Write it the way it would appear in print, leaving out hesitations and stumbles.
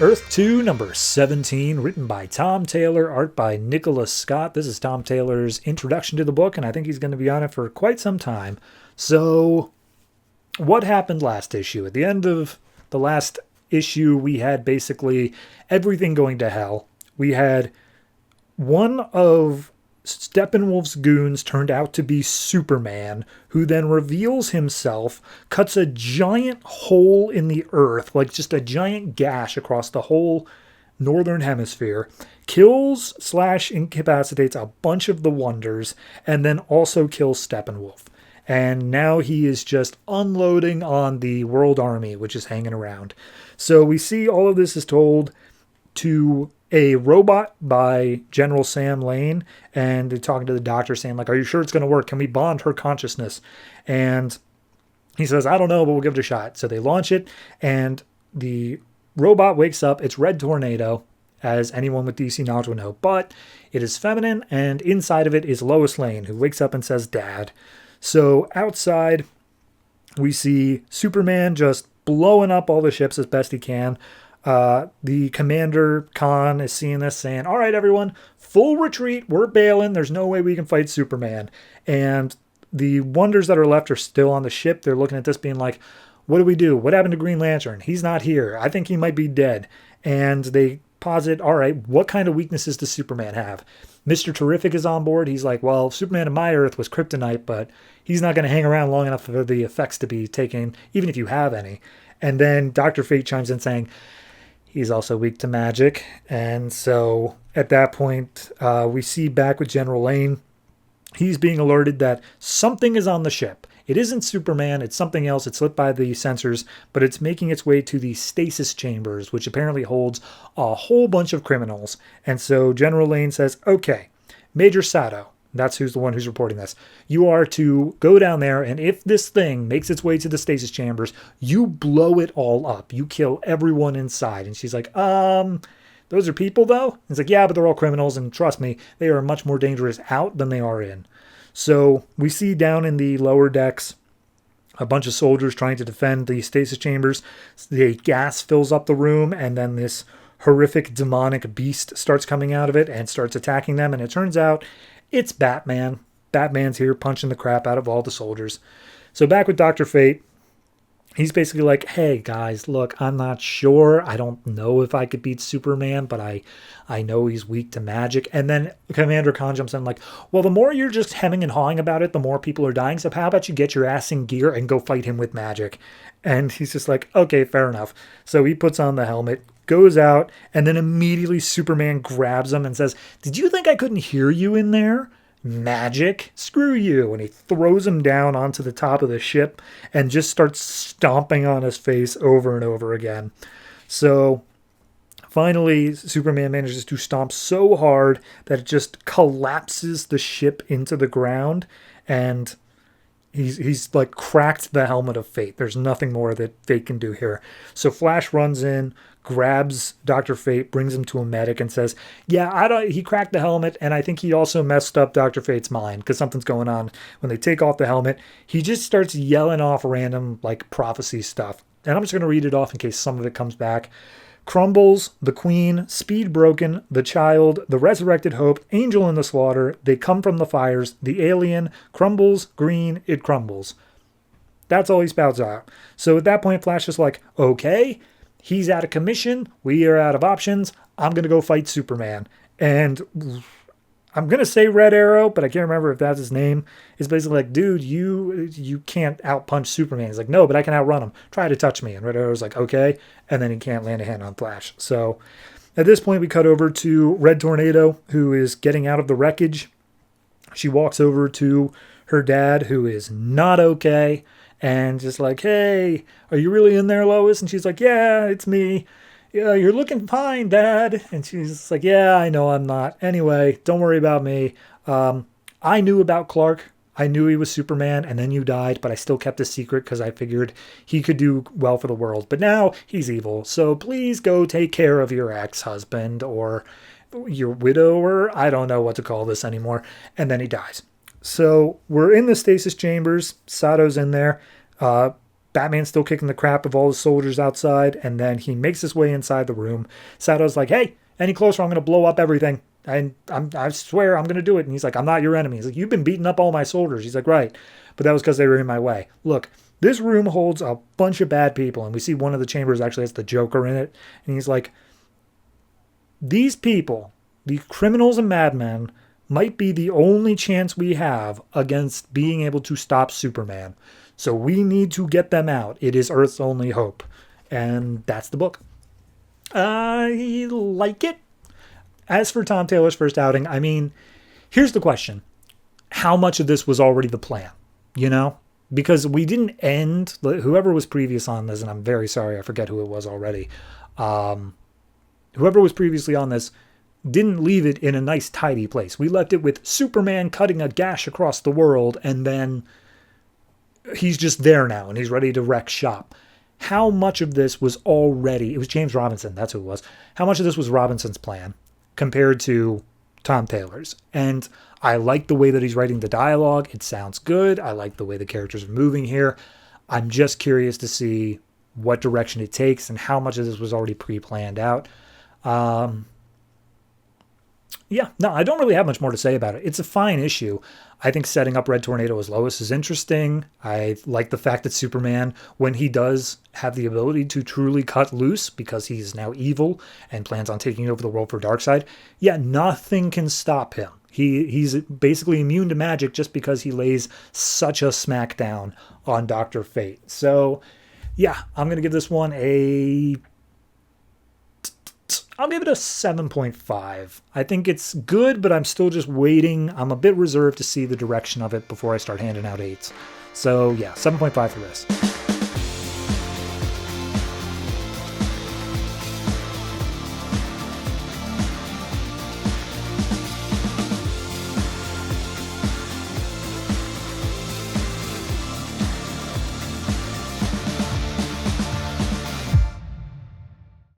Earth 2, number 17, written by Tom Taylor, art by Nicholas Scott. This is Tom Taylor's introduction to the book, and I think he's going to be on it for quite some time. So, what happened last issue? At the end of the last issue, we had basically everything going to hell. We had one of Steppenwolf's goons turned out to be Superman, who then reveals himself, cuts a giant hole in the earth, like just a giant gash across the whole northern hemisphere, kills/incapacitates a bunch of the Wonders, and then also kills Steppenwolf. And now he is just unloading on the World Army, which is hanging around. So we see all of this is told to a robot by General Sam Lane, and they're talking to the doctor saying, like, are you sure it's going to work? Can we bond her consciousness? And he says, I don't know, but we'll give it a shot. So they launch it, and the robot wakes up. It's Red Tornado, as anyone with DC knowledge will know, but it is feminine, and inside of it is Lois Lane, who wakes up and says, Dad. So outside, we see Superman just blowing up all the ships as best he can. The commander, Khan, is seeing this, saying, all right, everyone, full retreat. We're bailing. There's no way we can fight Superman. And the Wonders that are left are still on the ship. They're looking at this being like, what do we do? What happened to Green Lantern? He's not here. I think he might be dead. And they posit, all right, what kind of weaknesses does Superman have? Mr. Terrific is on board. He's like, well, Superman in my Earth was kryptonite, but he's not going to hang around long enough for the effects to be taken, even if you have any. And then Dr. Fate chimes in saying, he's also weak to magic. And so at that point, we see back with General Lane. He's being alerted that something is on the ship. It isn't Superman. It's something else. It's lit by the sensors, but it's making its way to the stasis chambers, which apparently holds a whole bunch of criminals. And so General Lane says, okay, Major Sato, that's who's the one who's reporting this, you are to go down there, and if this thing makes its way to the stasis chambers, you blow it all up. You kill everyone inside. And she's like, those are people, though? He's like, yeah, but they're all criminals, and trust me, they are much more dangerous out than they are in. So we see down in the lower decks a bunch of soldiers trying to defend the stasis chambers. The gas fills up the room, and then this horrific demonic beast starts coming out of it and starts attacking them, and it turns out it's Batman. Batman's here punching the crap out of all the soldiers. So back with Dr. Fate, he's basically like, hey, guys, look, I'm not sure. I don't know if I could beat Superman, but I know he's weak to magic. And then Commander Khan jumps in like, well, the more you're just hemming and hawing about it, the more people are dying. So how about you get your ass in gear and go fight him with magic? And he's just like, okay, fair enough. So he puts on the helmet, goes out, and then immediately Superman grabs him and says, did you think I couldn't hear you in there? Magic? Screw you. And he throws him down onto the top of the ship and just starts stomping on his face over and over again. So finally, Superman manages to stomp so hard that it just collapses the ship into the ground, and he's like cracked the helmet of Fate. There's nothing more that Fate can do here. So Flash runs in, grabs Dr. Fate, brings him to a medic, and says, yeah, he cracked the helmet, and I think he also messed up Dr. Fate's mind, because something's going on. When they take off the helmet, he just starts yelling off random, like, prophecy stuff. And I'm just going to read it off in case some of it comes back. Crumbles, the Queen, Speed Broken, the Child, the Resurrected Hope, Angel in the Slaughter, They Come from the Fires, the Alien, Crumbles, Green, it crumbles. That's all he spouts out. So at that point, Flash is like, okay, he's out of commission. We are out of options. I'm going to go fight Superman. And I'm going to say Red Arrow, but I can't remember if that's his name. It's basically like, dude, you can't outpunch Superman. He's like, no, but I can outrun him. Try to touch me. And Red Arrow's like, okay. And then he can't land a hand on Flash. So at this point, we cut over to Red Tornado, who is getting out of the wreckage. She walks over to her dad, who is not okay, and just like, hey, are you really in there, Lois? And she's like, yeah, it's me. Yeah, you're looking fine, Dad. And she's like, yeah, I know I'm not. Anyway, don't worry about me. I knew about Clark. I knew he was Superman, and then you died, but I still kept a secret because I figured he could do well for the world. But now he's evil, so please go take care of your ex-husband or your widower. I don't know what to call this anymore. And then he dies. So we're in the stasis chambers. Sato's in there. Batman's still kicking the crap of all the soldiers outside, and then he makes his way inside the room. Sadow's like, hey, any closer, I'm going to blow up everything. And I swear I'm going to do it. And he's like, I'm not your enemy. He's like, you've been beating up all my soldiers. He's like, right. But that was because they were in my way. Look, this room holds a bunch of bad people. And we see one of the chambers actually has the Joker in it. And he's like, these people, the criminals and madmen, might be the only chance we have against being able to stop Superman. So we need to get them out. It is Earth's only hope. And that's the book. I like it. As for Tom Taylor's first outing, I mean, here's the question. How much of this was already the plan? You know? Because we didn't end, whoever was previous on this, and I'm very sorry, I forget who it was already. Whoever was previously on this didn't leave it in a nice, tidy place. We left it with Superman cutting a gash across the world, and then he's just there now, and he's ready to wreck shop. How much of this was already, it was James Robinson, that's who it was. How much of this was Robinson's plan compared to Tom Taylor's? And I like the way that he's writing the dialogue. It sounds good. I like the way the characters are moving here. I'm just curious to see what direction it takes and how much of this was already pre-planned out. Yeah, no, I don't really have much more to say about it. It's a fine issue. I think setting up Red Tornado as Lois is interesting. I like the fact that Superman, when he does have the ability to truly cut loose because he's now evil and plans on taking over the world for Darkseid, yeah, nothing can stop him. He's basically immune to magic just because he lays such a smackdown on Dr. Fate. So, yeah, I'm going to give this one I'll give it a 7.5. I think it's good, but I'm still just waiting. I'm a bit reserved to see the direction of it before I start handing out 8s. So yeah, 7.5 for this.